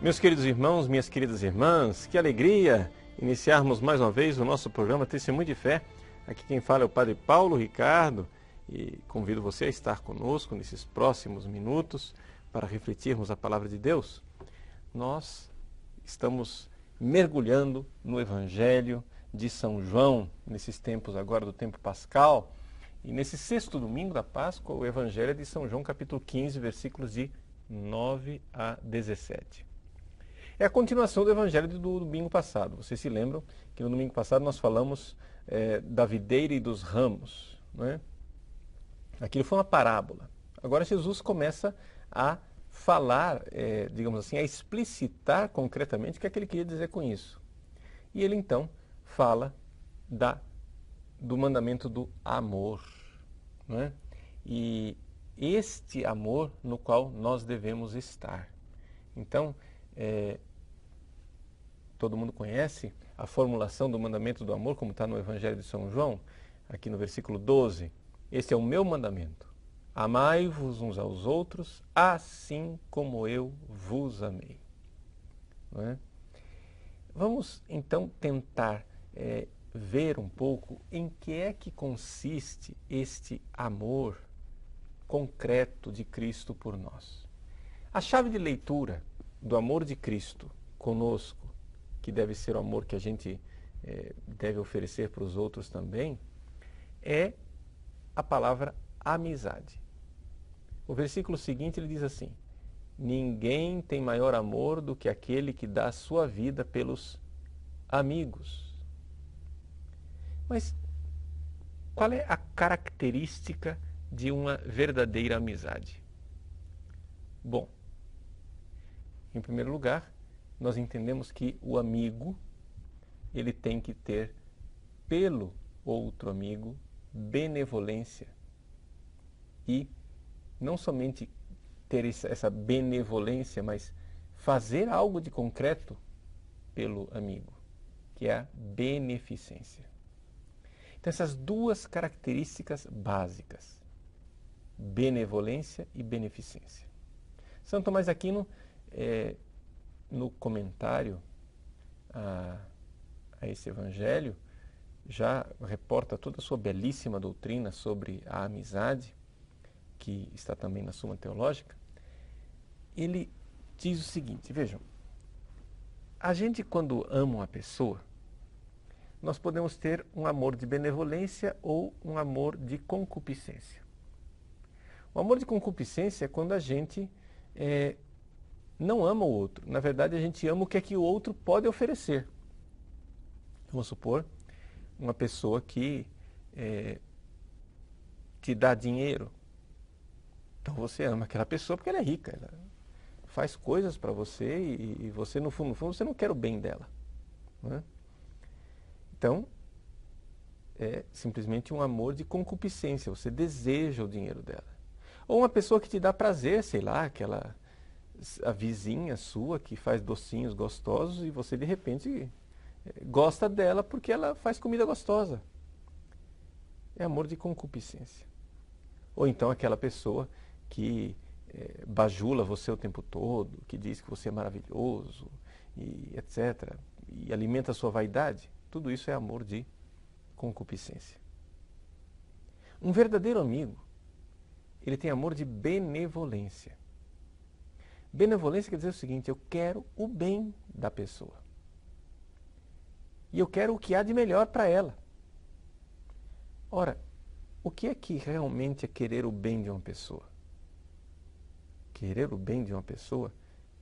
Meus queridos irmãos, minhas queridas irmãs, que alegria iniciarmos mais uma vez o nosso programa Testemunho de Fé. Aqui quem fala é o Padre Paulo Ricardo e convido você a estar conosco nesses próximos minutos para refletirmos a Palavra de Deus. Nós estamos mergulhando no Evangelho de São João, nesses tempos agora do tempo pascal, e nesse sexto domingo da Páscoa, o Evangelho é de São João, capítulo 15, versículos de 9 a 17. É a continuação do Evangelho do domingo passado. Vocês se lembram que no domingo passado nós falamos da videira e dos ramos, não é? Aquilo foi uma parábola. Agora Jesus começa a falar, digamos assim, a explicitar concretamente o que é que ele queria dizer com isso. E ele então fala do mandamento do amor, não é? E este amor no qual nós devemos estar. Então, todo mundo conhece a formulação do mandamento do amor, como está no Evangelho de São João, aqui no versículo 12. Este é o meu mandamento. Amai-vos uns aos outros, assim como eu vos amei. Não é? Vamos então tentar ver um pouco em que é que consiste este amor concreto de Cristo por nós. A chave de leitura do amor de Cristo conosco, que deve ser o amor que a gente deve oferecer para os outros também, é a palavra amizade. O versículo seguinte ele diz assim: ninguém tem maior amor do que aquele que dá a sua vida pelos amigos. Mas qual é a característica de uma verdadeira amizade? Bom, em primeiro lugar, nós entendemos que o amigo, ele tem que ter pelo outro amigo benevolência. E não somente ter essa benevolência, mas fazer algo de concreto pelo amigo, que é a beneficência. Então, essas duas características básicas, benevolência e beneficência. São Tomás de Aquino, no comentário a esse evangelho, já reporta toda a sua belíssima doutrina sobre a amizade, que está também na Suma Teológica. Ele diz o seguinte, vejam, a gente quando ama uma pessoa, nós podemos ter um amor de benevolência ou um amor de concupiscência. O amor de concupiscência é quando a gente não ama o outro. Na verdade, a gente ama o que é que o outro pode oferecer. Vamos supor uma pessoa que te dá dinheiro. Então você ama aquela pessoa porque ela é rica. Ela faz coisas para você e você, no fundo, você não quer o bem dela. Não é? Então, é simplesmente um amor de concupiscência. Você deseja o dinheiro dela. Ou uma pessoa que te dá prazer, sei lá, a vizinha sua que faz docinhos gostosos e você de repente gosta dela porque ela faz comida gostosa. É amor de concupiscência. Ou então aquela pessoa que bajula você o tempo todo, que diz que você é maravilhoso, e etc. E alimenta a sua vaidade. Tudo isso é amor de concupiscência. Um verdadeiro amigo, ele tem amor de benevolência. Benevolência quer dizer o seguinte: eu quero o bem da pessoa. E eu quero o que há de melhor para ela. Ora, o que é que realmente é querer o bem de uma pessoa? Querer o bem de uma pessoa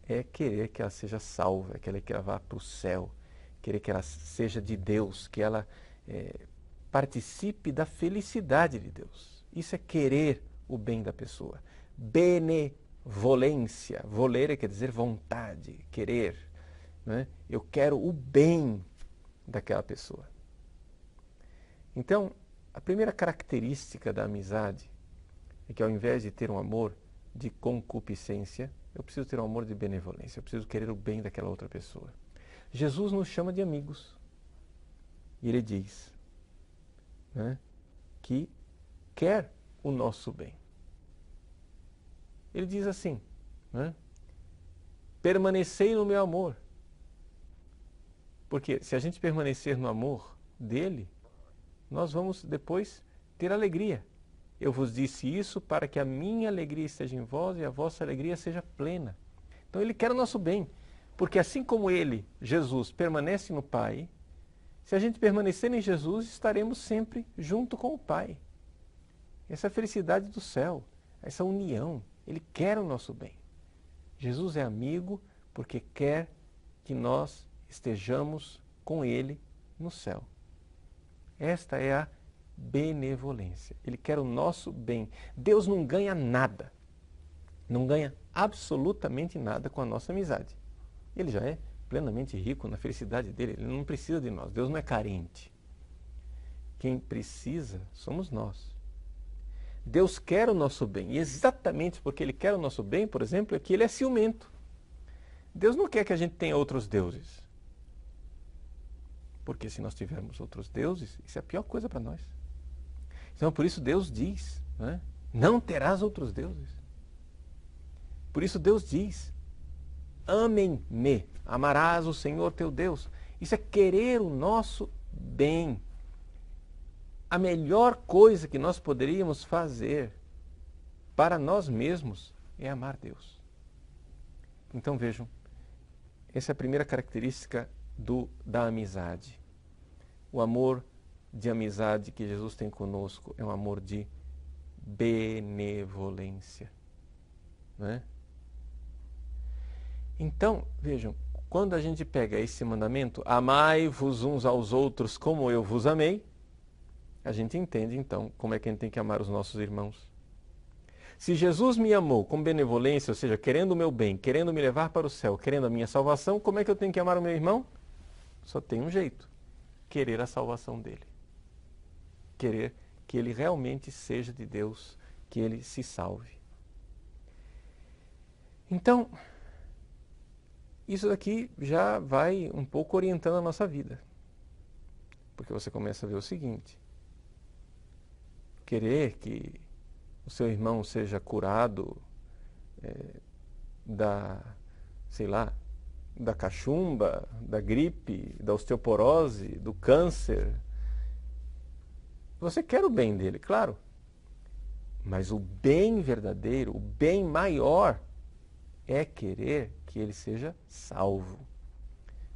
é querer que ela seja salva, é querer que ela vá para o céu, querer que ela seja de Deus, que ela participe da felicidade de Deus. Isso é querer o bem da pessoa. Benevolência, volere quer dizer vontade, querer. Né? Eu quero o bem daquela pessoa. Então, a primeira característica da amizade é que ao invés de ter um amor de concupiscência, eu preciso ter um amor de benevolência, eu preciso querer o bem daquela outra pessoa. Jesus nos chama de amigos. E ele diz, né, que quer o nosso bem. Ele diz assim, né, permanecei no meu amor. Porque se a gente permanecer no amor dele, nós vamos depois ter alegria. Eu vos disse isso para que a minha alegria esteja em vós e a vossa alegria seja plena. Então ele quer o nosso bem, porque assim como ele, Jesus, permanece no Pai, se a gente permanecer em Jesus, estaremos sempre junto com o Pai. Essa é a felicidade do céu, essa união. Ele quer o nosso bem. Jesus é amigo porque quer que nós estejamos com Ele no céu. Esta é a benevolência. Ele quer o nosso bem. Deus não ganha nada. Não ganha absolutamente nada com a nossa amizade. Ele já é plenamente rico na felicidade dele. Ele não precisa de nós. Deus não é carente. Quem precisa somos nós. Deus quer o nosso bem. E exatamente porque Ele quer o nosso bem, por exemplo, é que Ele é ciumento. Deus não quer que a gente tenha outros deuses. Porque se nós tivermos outros deuses, isso é a pior coisa para nós. Então, por isso Deus diz, né? Não terás outros deuses. Por isso Deus diz, amem-me, amarás o Senhor teu Deus. Isso é querer o nosso bem. A melhor coisa que nós poderíamos fazer para nós mesmos é amar Deus. Então vejam, essa é a primeira característica da amizade. O amor de amizade que Jesus tem conosco é um amor de benevolência. Né? Então, vejam, quando a gente pega esse mandamento, amai-vos uns aos outros como eu vos amei, a gente entende então como é que a gente tem que amar os nossos irmãos. Se Jesus me amou com benevolência, ou seja, querendo o meu bem, querendo me levar para o céu, querendo a minha salvação, como é que eu tenho que amar o meu irmão? Só tem um jeito, querer a salvação dele. Querer que ele realmente seja de Deus, que ele se salve. Então, isso daqui já vai um pouco orientando a nossa vida. Porque você começa a ver o seguinte: querer que o seu irmão seja curado da cachumba, da gripe, da osteoporose, do câncer. Você quer o bem dele, claro. Mas o bem verdadeiro, o bem maior, é querer que ele seja salvo.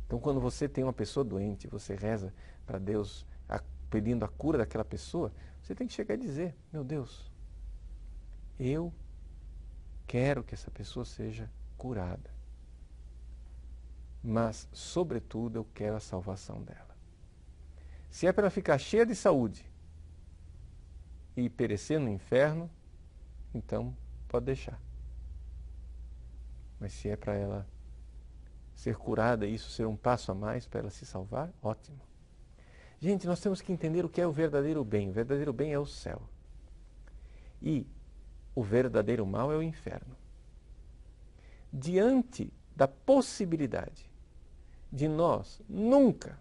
Então, quando você tem uma pessoa doente, você reza para Deus pedindo a cura daquela pessoa, você tem que chegar e dizer: meu Deus, eu quero que essa pessoa seja curada. Mas, sobretudo, eu quero a salvação dela. Se é para ela ficar cheia de saúde e perecer no inferno, então pode deixar. Mas se é para ela ser curada e isso ser um passo a mais para ela se salvar, ótimo. Gente, nós temos que entender o que é o verdadeiro bem. O verdadeiro bem é o céu. E o verdadeiro mal é o inferno. Diante da possibilidade de nós nunca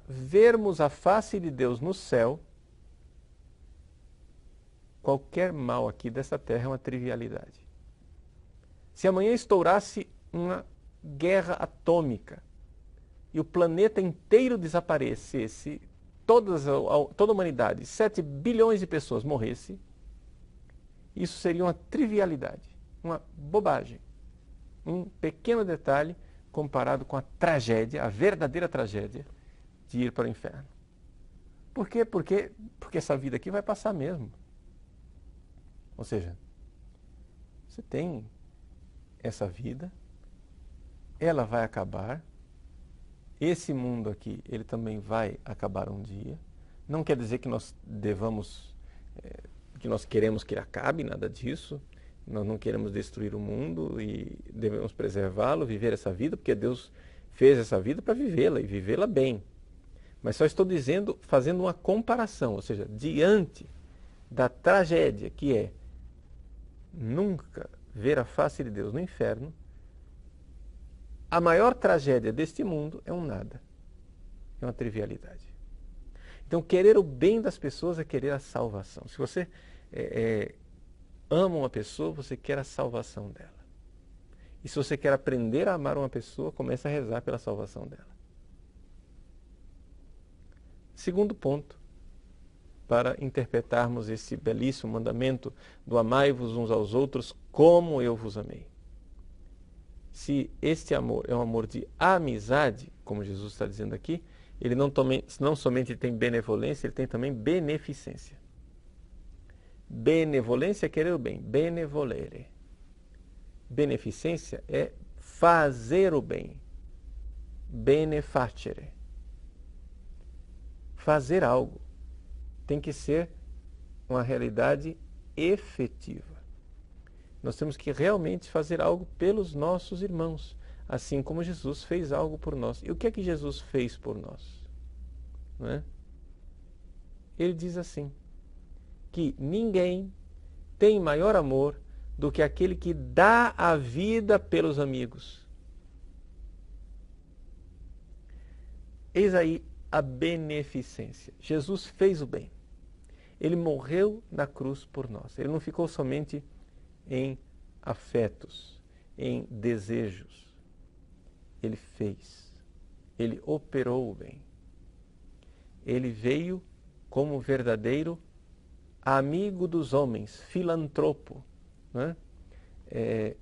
vermos a face de Deus no céu, qualquer mal aqui dessa terra é uma trivialidade. Se amanhã estourasse uma guerra atômica e o planeta inteiro desaparecesse, toda a humanidade, 7 bilhões de pessoas morresse, isso seria uma trivialidade, uma bobagem. Um pequeno detalhe comparado com a tragédia, a verdadeira tragédia de ir para o inferno. Por quê? Porque essa vida aqui vai passar mesmo. Ou seja, você tem essa vida, ela vai acabar, esse mundo aqui, ele também vai acabar um dia. Não quer dizer que nós que nós queremos que ele acabe, nada disso. Nós não queremos destruir o mundo e devemos preservá-lo, viver essa vida, porque Deus fez essa vida para vivê-la e vivê-la bem. Mas só estou dizendo, fazendo uma comparação, ou seja, diante da tragédia que é nunca ver a face de Deus no inferno, a maior tragédia deste mundo é um nada, é uma trivialidade. Então, querer o bem das pessoas é querer a salvação. Se você ama uma pessoa, você quer a salvação dela. E se você quer aprender a amar uma pessoa, comece a rezar pela salvação dela. Segundo ponto, para interpretarmos esse belíssimo mandamento do amai-vos uns aos outros como eu vos amei. Se este amor é um amor de amizade, como Jesus está dizendo aqui, ele não somente tem benevolência, ele tem também beneficência. Benevolência é querer o bem, benevolere. Beneficência é fazer o bem, benefacere. Fazer algo tem que ser uma realidade efetiva. Nós temos que realmente fazer algo pelos nossos irmãos, assim como Jesus fez algo por nós. E o que é que Jesus fez por nós? Não é? Ele diz assim, que ninguém tem maior amor do que aquele que dá a vida pelos amigos. Eis aí a beneficência. Jesus fez o bem. Ele morreu na cruz por nós. Ele não ficou somente em afetos, em desejos. Ele fez. Ele operou o bem. Ele veio como verdadeiro amigo dos homens, filantropo. Não é?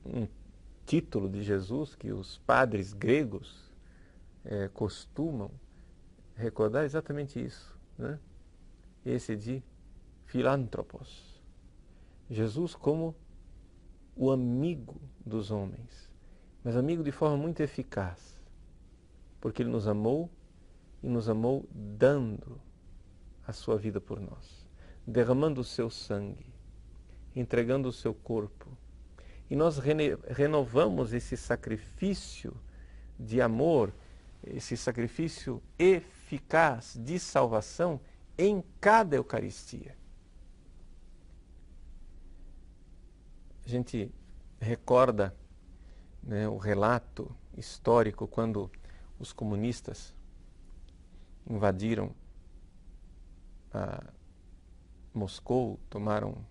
Um título de Jesus que os padres gregos costumam recordar exatamente isso, né? Esse de filantropos. Jesus como o amigo dos homens, mas amigo de forma muito eficaz, porque ele nos amou e nos amou dando a sua vida por nós, derramando o seu sangue, entregando o seu corpo. E nós renovamos esse sacrifício de amor, esse sacrifício eficaz de salvação em cada Eucaristia. A gente recorda, né, o relato histórico quando os comunistas invadiram Moscou, tomaram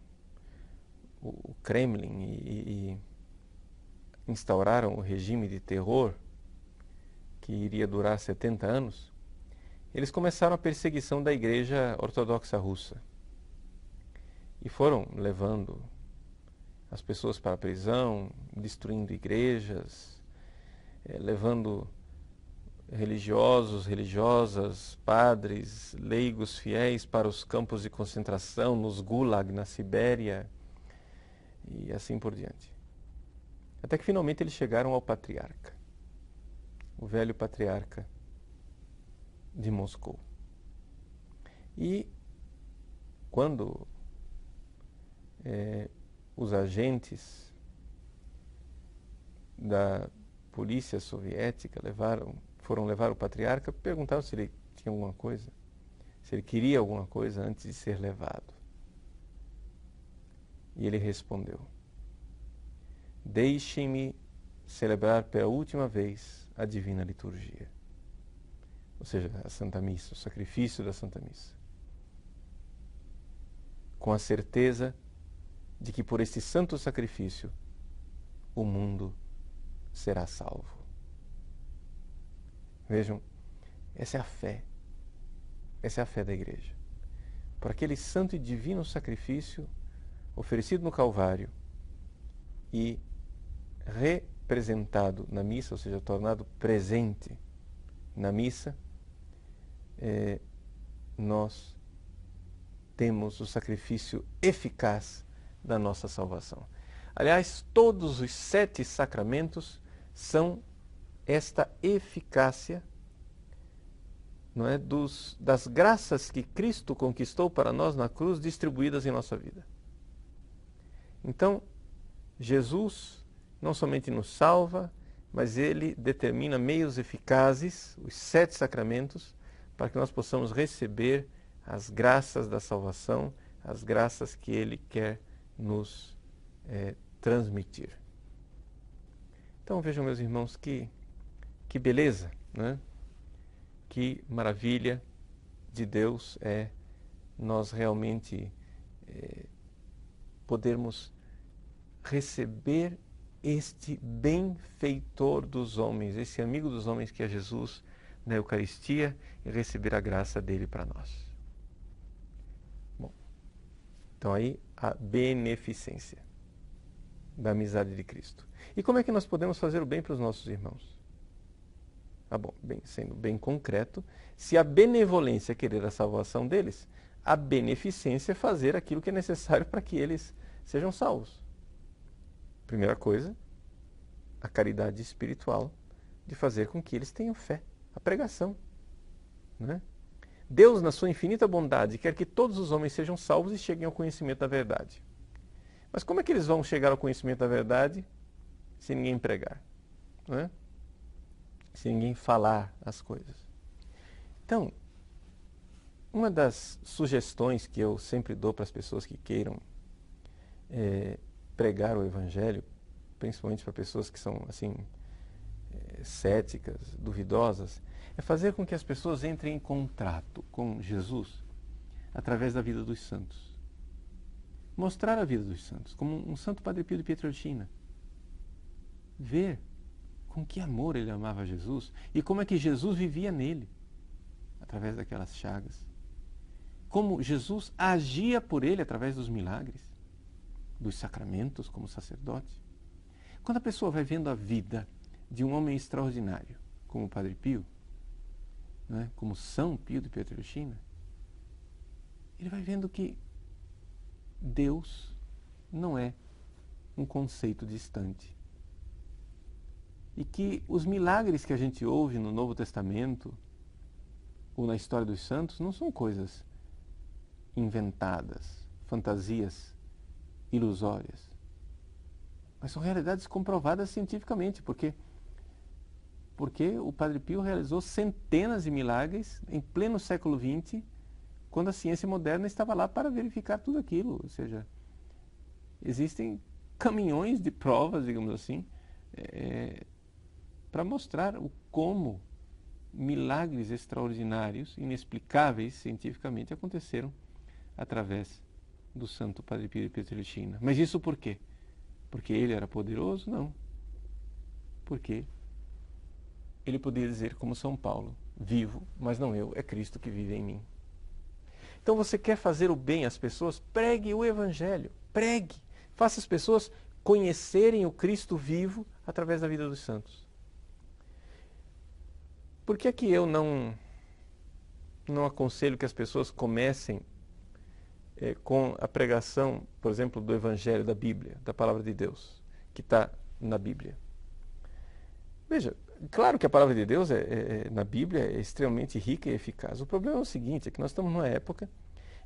o Kremlin e instauraram o regime de terror que iria durar 70 anos. Eles começaram a perseguição da Igreja Ortodoxa Russa e foram levando as pessoas para a prisão, destruindo igrejas, levando religiosos, religiosas, padres, leigos, fiéis para os campos de concentração, nos Gulag, na Sibéria e assim por diante. Até que finalmente eles chegaram ao patriarca, o velho patriarca de Moscou. E quando os agentes da polícia soviética foram levar o patriarca, perguntaram se ele tinha alguma coisa, se ele queria alguma coisa antes de ser levado. E ele respondeu: deixem-me celebrar pela última vez a Divina Liturgia. Ou seja, a Santa Missa, o sacrifício da Santa Missa. Com a certeza de que por este santo sacrifício o mundo será salvo. Vejam, essa é a fé. Essa é a fé da Igreja. Por aquele santo e divino sacrifício oferecido no Calvário e representado na missa, ou seja, tornado presente na missa, nós temos o sacrifício eficaz da nossa salvação. Aliás, todos os 7 sacramentos são esta eficácia, não é, das graças que Cristo conquistou para nós na cruz, distribuídas em nossa vida. Então, Jesus não somente nos salva, mas Ele determina meios eficazes, os 7 sacramentos, para que nós possamos receber as graças da salvação, as graças que Ele quer nos transmitir. Então vejam, meus irmãos, que beleza, né? Que maravilha de Deus é nós realmente podermos receber este benfeitor dos homens, esse amigo dos homens que é Jesus na Eucaristia, e receber a graça dele para nós. Bom, então aí a beneficência da amizade de Cristo. E como é que nós podemos fazer o bem para os nossos irmãos? Bom, sendo bem concreto, se a benevolência é querer a salvação deles, a beneficência é fazer aquilo que é necessário para que eles sejam salvos. Primeira coisa, a caridade espiritual de fazer com que eles tenham fé, a pregação. Né? Deus, na sua infinita bondade, quer que todos os homens sejam salvos e cheguem ao conhecimento da verdade. Mas como é que eles vão chegar ao conhecimento da verdade se ninguém pregar? Né? Se ninguém falar as coisas. Então, uma das sugestões que eu sempre dou para as pessoas que queiram pregar o Evangelho, principalmente para pessoas que são assim céticas, duvidosas, é fazer com que as pessoas entrem em contato com Jesus através da vida dos santos. Mostrar a vida dos santos, como um Santo Padre Pio de Pietrelcina. Ver com que amor ele amava Jesus e como é que Jesus vivia nele, através daquelas chagas. Como Jesus agia por ele através dos milagres, dos sacramentos como sacerdote. Quando a pessoa vai vendo a vida de um homem extraordinário, como o Padre Pio, né, como São Pio de Pietrelcina, ele vai vendo que Deus não é um conceito distante. E que os milagres que a gente ouve no Novo Testamento ou na história dos santos não são coisas inventadas, fantasias ilusórias, mas são realidades comprovadas cientificamente, porque o Padre Pio realizou centenas de milagres em pleno século XX, quando a ciência moderna estava lá para verificar tudo aquilo. Ou seja, existem caminhões de provas, digamos assim, para mostrar como milagres extraordinários, inexplicáveis cientificamente, aconteceram através do Santo Padre Pio de Pietrelcina. Mas isso por quê? Porque ele era poderoso? Não. Porque ele podia dizer, como São Paulo, vivo, mas não eu, é Cristo que vive em mim. Então você quer fazer o bem às pessoas? Pregue o Evangelho. Pregue. Faça as pessoas conhecerem o Cristo vivo através da vida dos santos. Por que é que eu não aconselho que as pessoas comecem com a pregação, por exemplo, do Evangelho, da Bíblia, da Palavra de Deus, que está na Bíblia? Veja, claro que a Palavra de Deus na Bíblia é extremamente rica e eficaz. O problema é o seguinte, é que nós estamos numa época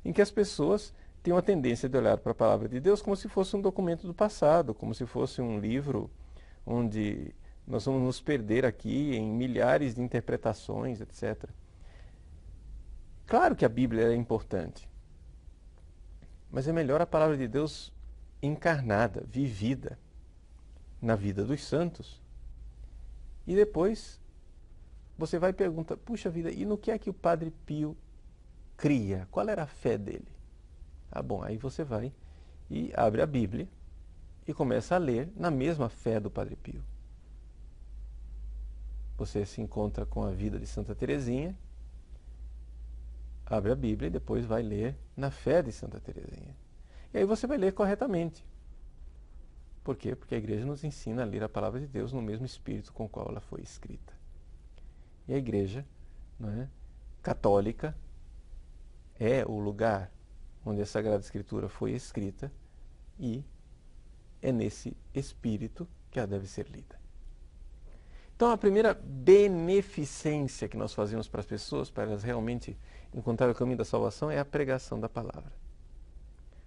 em que as pessoas têm uma tendência de olhar para a Palavra de Deus como se fosse um documento do passado, como se fosse um livro onde nós vamos nos perder aqui em milhares de interpretações, etc. Claro que a Bíblia é importante, mas é melhor a Palavra de Deus encarnada, vivida na vida dos santos. E depois você vai perguntar, puxa vida, e no que é que o Padre Pio cria? Qual era a fé dele? Bom, aí você vai e abre a Bíblia e começa a ler na mesma fé do Padre Pio. Você se encontra com a vida de Santa Teresinha, abre a Bíblia e depois vai ler na fé de Santa Teresinha. E aí você vai ler corretamente. Por quê? Porque a Igreja nos ensina a ler a Palavra de Deus no mesmo espírito com o qual ela foi escrita. E a Igreja, católica é o lugar onde a Sagrada Escritura foi escrita e é nesse espírito que ela deve ser lida. Então, a primeira beneficência que nós fazemos para as pessoas, para elas realmente encontrar o caminho da salvação, é a pregação da palavra.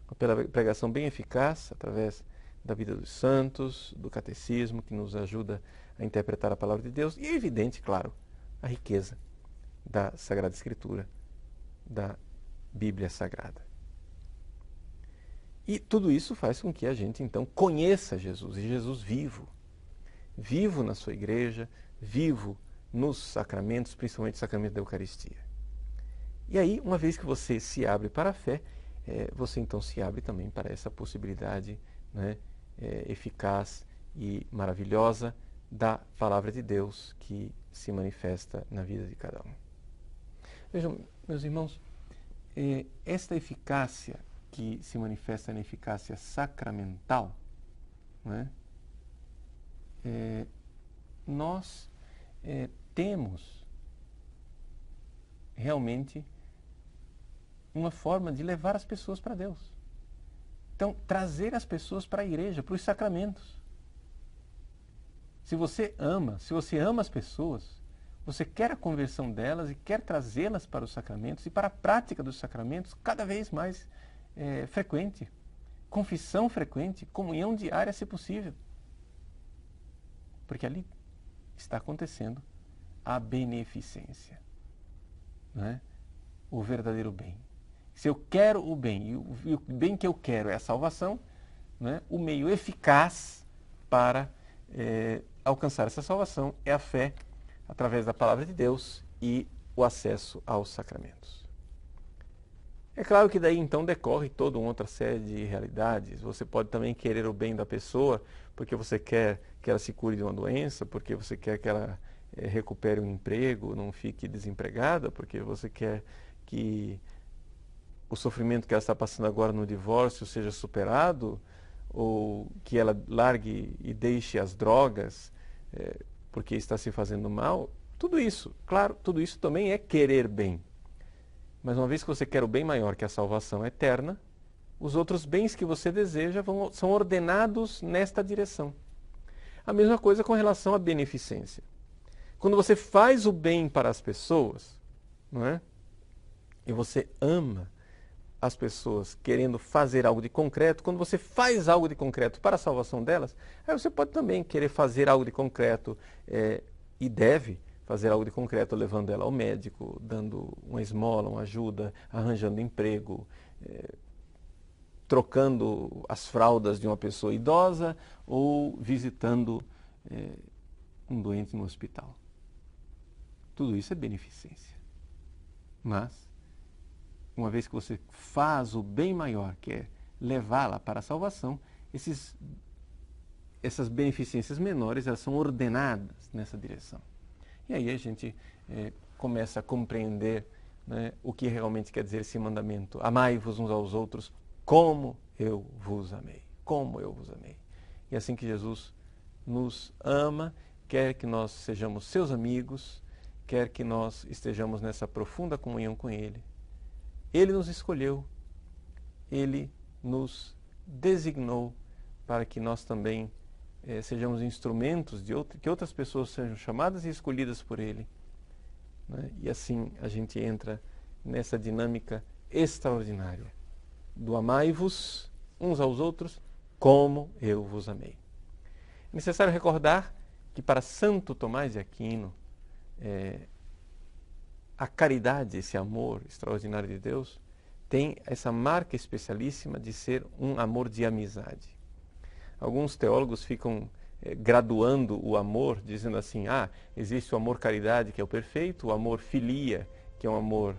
Uma pregação bem eficaz, através da vida dos santos, do catecismo, que nos ajuda a interpretar a palavra de Deus, e é evidente, claro, a riqueza da Sagrada Escritura, da Bíblia Sagrada. E tudo isso faz com que a gente, então, conheça Jesus, e Jesus vivo. Vivo na sua igreja, vivo nos sacramentos, principalmente o sacramento da Eucaristia. E aí, uma vez que você se abre para a fé, você então se abre também para essa possibilidade eficaz e maravilhosa da Palavra de Deus que se manifesta na vida de cada um. Vejam, meus irmãos, esta eficácia que se manifesta na eficácia sacramental, né, nós temos realmente uma forma de levar as pessoas para Deus. Então, trazer as pessoas para a igreja, para os sacramentos. Se você ama as pessoas, você quer a conversão delas e quer trazê-las para os sacramentos e para a prática dos sacramentos cada vez mais frequente. Confissão frequente, comunhão diária, se possível. Porque ali está acontecendo a beneficência, né? O verdadeiro bem. Se eu quero o bem, e o bem que eu quero é a salvação, né? O meio eficaz para alcançar essa salvação é a fé através da palavra de Deus e o acesso aos sacramentos. É claro que daí então decorre toda uma outra série de realidades. Você pode também querer o bem da pessoa porque você quer que ela se cure de uma doença, porque você quer que ela recupere um emprego, não fique desempregada, porque você quer que o sofrimento que ela está passando agora no divórcio seja superado, ou que ela largue e deixe as drogas porque está se fazendo mal. Tudo isso, claro, tudo isso também é querer bem. Mas uma vez que você quer o bem maior, que é a salvação eterna, os outros bens que você deseja são ordenados nesta direção. A mesma coisa com relação à beneficência. Quando você faz o bem para as pessoas, não é? E você ama as pessoas querendo fazer algo de concreto, quando você faz algo de concreto para a salvação delas, aí você pode também querer fazer algo de concreto e deve fazer algo de concreto, levando ela ao médico, dando uma esmola, uma ajuda, arranjando emprego, trocando as fraldas de uma pessoa idosa ou visitando um doente no hospital. Tudo isso é beneficência. Mas, uma vez que você faz o bem maior, que é levá-la para a salvação, essas beneficências menores, elas são ordenadas nessa direção. E aí a gente começa a compreender, né, o que realmente quer dizer esse mandamento. Amai-vos uns aos outros como eu vos amei. Como eu vos amei. E assim que Jesus nos ama, quer que nós sejamos seus amigos, quer que nós estejamos nessa profunda comunhão com Ele. Ele nos escolheu, Ele nos designou para que nós também sejamos instrumentos que outras pessoas sejam chamadas e escolhidas por Ele, né? E assim a gente entra nessa dinâmica extraordinária do amai-vos uns aos outros como eu vos amei. É necessário recordar que para Santo Tomás de Aquino, a caridade, esse amor extraordinário de Deus, tem essa marca especialíssima de ser um amor de amizade. Alguns teólogos ficam graduando o amor, dizendo assim, existe o amor caridade, que é o perfeito, o amor filia, que é um amor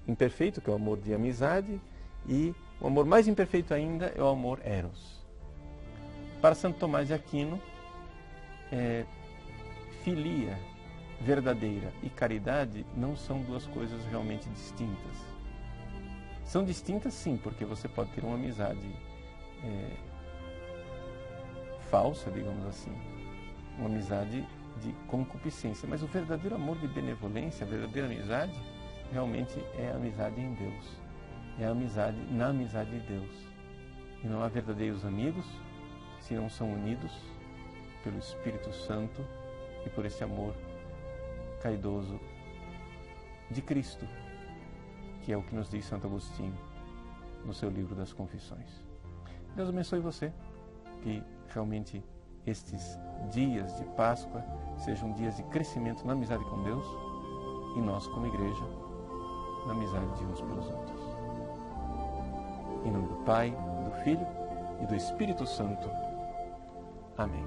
imperfeito, que é o amor de amizade, e o amor mais imperfeito ainda é o amor eros. Para Santo Tomás de Aquino, filia verdadeira e caridade não são duas coisas realmente distintas. São distintas sim, porque você pode ter uma amizade falsa, digamos assim, uma amizade de concupiscência, mas o verdadeiro amor de benevolência, a verdadeira amizade, realmente é a amizade em Deus, é a amizade na amizade de Deus. E não há verdadeiros amigos se não são unidos pelo Espírito Santo e por esse amor caridoso de Cristo, que é o que nos diz Santo Agostinho no seu livro das Confissões. Deus abençoe você, que realmente estes dias de Páscoa sejam dias de crescimento na amizade com Deus e nós, como igreja, na amizade de uns pelos outros. Em nome do Pai, do Filho e do Espírito Santo. Amém.